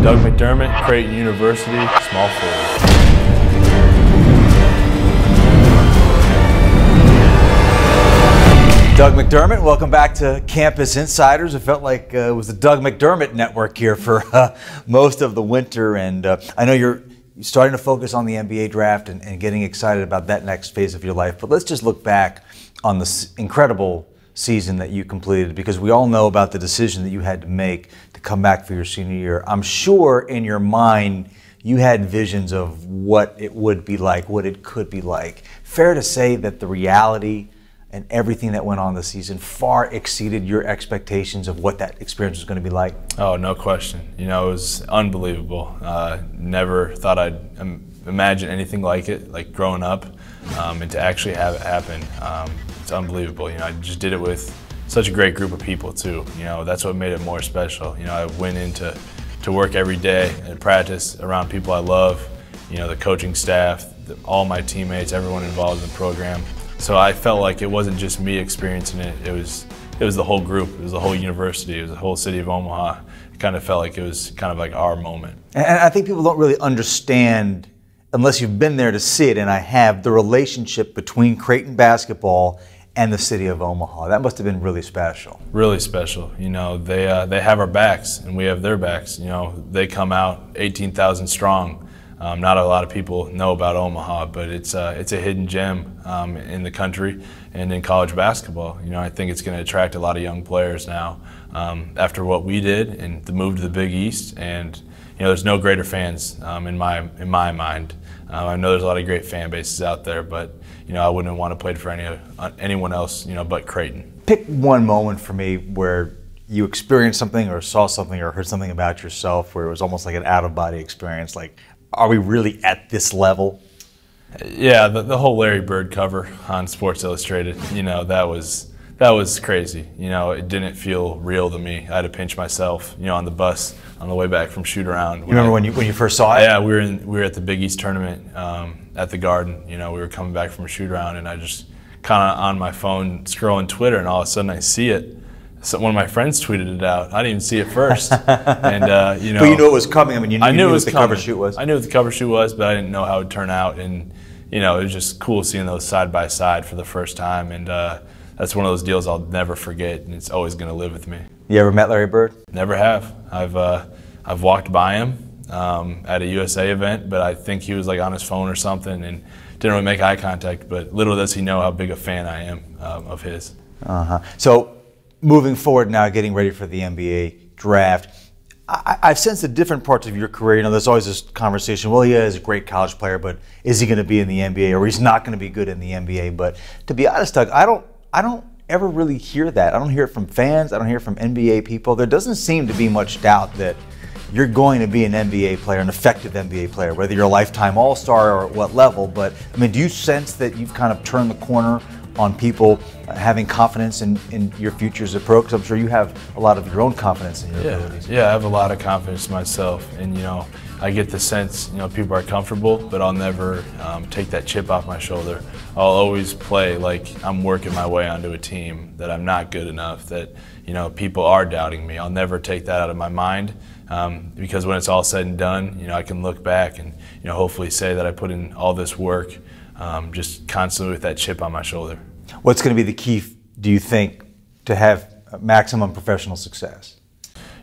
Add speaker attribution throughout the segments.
Speaker 1: Doug McDermott, Creighton University, small forward.
Speaker 2: Doug McDermott, welcome back to Campus Insiders. It felt like it was the Doug McDermott network here for most of the winter, and I know you're starting to focus on the NBA draft and getting excited about that next phase of your life. But let's just look back on the incredible season that you completed, because we all know about the decision that you had to make to come back for your senior year. I'm sure in your mind you had visions of what it would be like, what it could be like. Fair to say that the reality and everything that went on this season far exceeded your expectations of what that experience was going to be like?
Speaker 1: Oh, no question. You know, it was unbelievable. Never thought I'd imagine anything like it, like growing up, and to actually have it happen. It's unbelievable. You know, I just did it with such a great group of people too. You know, that's what made it more special. You know, I went into work every day and practice around people I love. You know, the coaching staff, all my teammates, everyone involved in the program. So I felt like it wasn't just me experiencing it. It was the whole group. It was the whole university. It was the whole city of Omaha. It kind of felt like it was kind of like our moment.
Speaker 2: And I think people don't really understand, unless you've been there to see it, and I have, the relationship between Creighton basketball and the city of Omaha. That must have been really special.
Speaker 1: Really special. You know, they have our backs and we have their backs. You know, they come out 18,000 strong. Not a lot of people know about Omaha, but it's a hidden gem in the country and in college basketball. You know, I think it's going to attract a lot of young players now after what we did and the move to the Big East. And you know, there's no greater fans in my mind. I know there's a lot of great fan bases out there, but you know, I wouldn't want to play for anyone else, you know, but Creighton.
Speaker 2: Pick one moment for me where you experienced something or saw something or heard something about yourself where it was almost like an out-of-body experience. Like, are we really at this level?
Speaker 1: Yeah, the whole Larry Bird cover on Sports Illustrated, you know, that was crazy. You know, it didn't feel real to me. I had to pinch myself, you know, on the bus on the way back from shoot around.
Speaker 2: You remember when you first saw it?
Speaker 1: Yeah, we were at the Big East tournament at the Garden. You know, we were coming back from a shoot around, and I just kind of on my phone scrolling Twitter, and all of a sudden I see it. So one of my friends tweeted it out. I didn't even see it first, and you know.
Speaker 2: But you knew it was coming. I mean, you knew what the cover shoot was.
Speaker 1: I knew what the cover shoot was, but I didn't know how it would turn out, and you know, it was just cool seeing those side by side for the first time, and that's one of those deals I'll never forget, and it's always going to live with me.
Speaker 2: You ever met Larry Bird?
Speaker 1: Never have. I've walked by him at a USA event, but I think he was like on his phone or something, and didn't really make eye contact. But little does he know how big a fan I am of his.
Speaker 2: So, moving forward now, getting ready for the NBA draft, I've sensed the different parts of your career. You know, there's always this conversation, well, yeah, he's a great college player, but is he going to be in the NBA, or he's not going to be good in the NBA? But to be honest, Doug, I don't ever really hear that. I don't hear it from fans. I don't hear it from NBA people. There doesn't seem to be much doubt that you're going to be an NBA player, an effective NBA player, whether you're a lifetime all-star or at what level. But, I mean, do you sense that you've kind of turned the corner on people having confidence in your future as a pro? Because I'm sure you have a lot of your own confidence in your abilities.
Speaker 1: Yeah, I have a lot of confidence in myself, and you know, I get the sense, you know, people are comfortable, but I'll never take that chip off my shoulder. I'll always play like I'm working my way onto a team, that I'm not good enough, that you know, people are doubting me. I'll never take that out of my mind, because when it's all said and done, you know, I can look back and you know, hopefully say that I put in all this work. Just constantly with that chip on my shoulder.
Speaker 2: What's going to be the key, do you think, to have maximum professional success?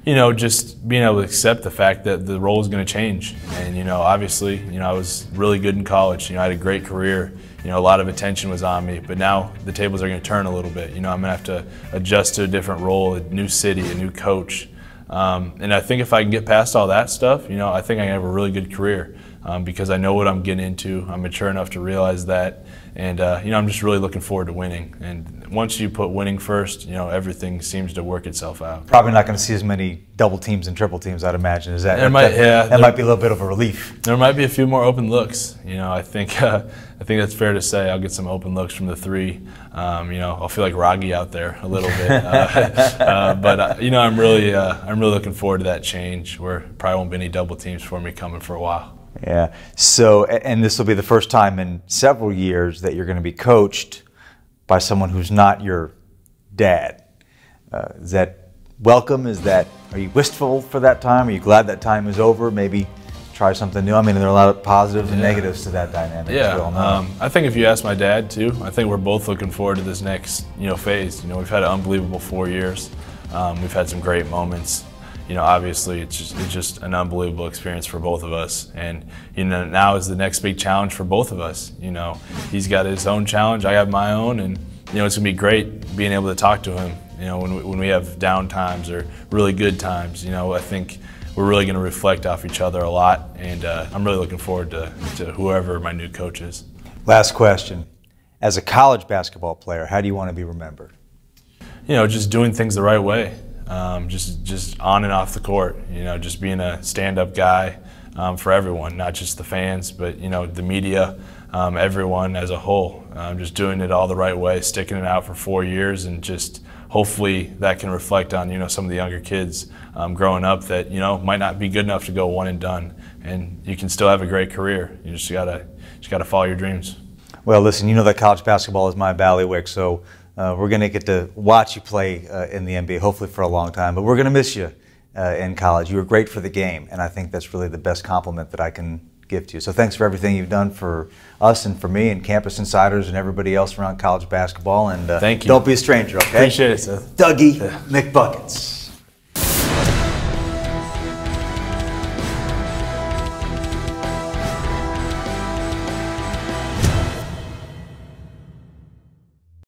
Speaker 1: You know, just being able to accept the fact that the role is going to change. And, you know, obviously, you know, I was really good in college. You know, I had a great career. You know, a lot of attention was on me. But now the tables are going to turn a little bit. You know, I'm going to have to adjust to a different role, a new city, a new coach. And I think if I can get past all that stuff, you know, I think I can have a really good career. Because I know what I'm getting into. I'm mature enough to realize that, and you know, I'm just really looking forward to winning. And once you put winning first, you know, everything seems to work itself out. Probably
Speaker 2: not going to see as many double teams and triple teams, I'd imagine. Is that?
Speaker 1: That
Speaker 2: might be a little bit of a relief.
Speaker 1: There might be a few more open looks. You know, I think that's fair to say. I'll get some open looks from the three. You know, I'll feel like Raggi out there a little bit. But you know, I'm really looking forward to that change, where probably won't be any double teams for me coming for a while.
Speaker 2: Yeah. So, and this will be the first time in several years that you're going to be coached by someone who's not your dad. Does that welcome? Are you wistful for that time? Are you glad that time is over? Maybe try something new. I mean, there are a lot of positives and negatives to that dynamic.
Speaker 1: Yeah, I think if you ask my dad too, I think we're both looking forward to this next phase. We've had an unbelievable 4 years. We've had some great moments. Obviously it's just an unbelievable experience for both of us, and now is the next big challenge for both of us. He's got his own challenge, I got my own, and it's gonna be great being able to talk to him. When we have down times or really good times. I think we're really gonna reflect off each other a lot, and I'm really looking forward to whoever my new coach is.
Speaker 2: Last question: as a college basketball player, how do you want to be remembered?
Speaker 1: Just doing things the right way. Just on and off the court, just being a stand-up guy for everyone, not just the fans, but the media, everyone as a whole. Just doing it all the right way, sticking it out for 4 years, and just hopefully that can reflect on some of the younger kids growing up that might not be good enough to go one and done, and you can still have a great career. You just gotta follow your dreams. Well,
Speaker 2: listen, that college basketball is my bailiwick, so. We're going to get to watch you play in the NBA, hopefully for a long time, but we're going to miss you in college. You were great for the game, and I think that's really the best compliment that I can give to you. So thanks for everything you've done for us and for me and Campus Insiders and everybody else around college basketball. And
Speaker 1: thank you.
Speaker 2: Don't be a stranger, okay?
Speaker 1: Appreciate it, Seth.
Speaker 2: Dougie McBuckets.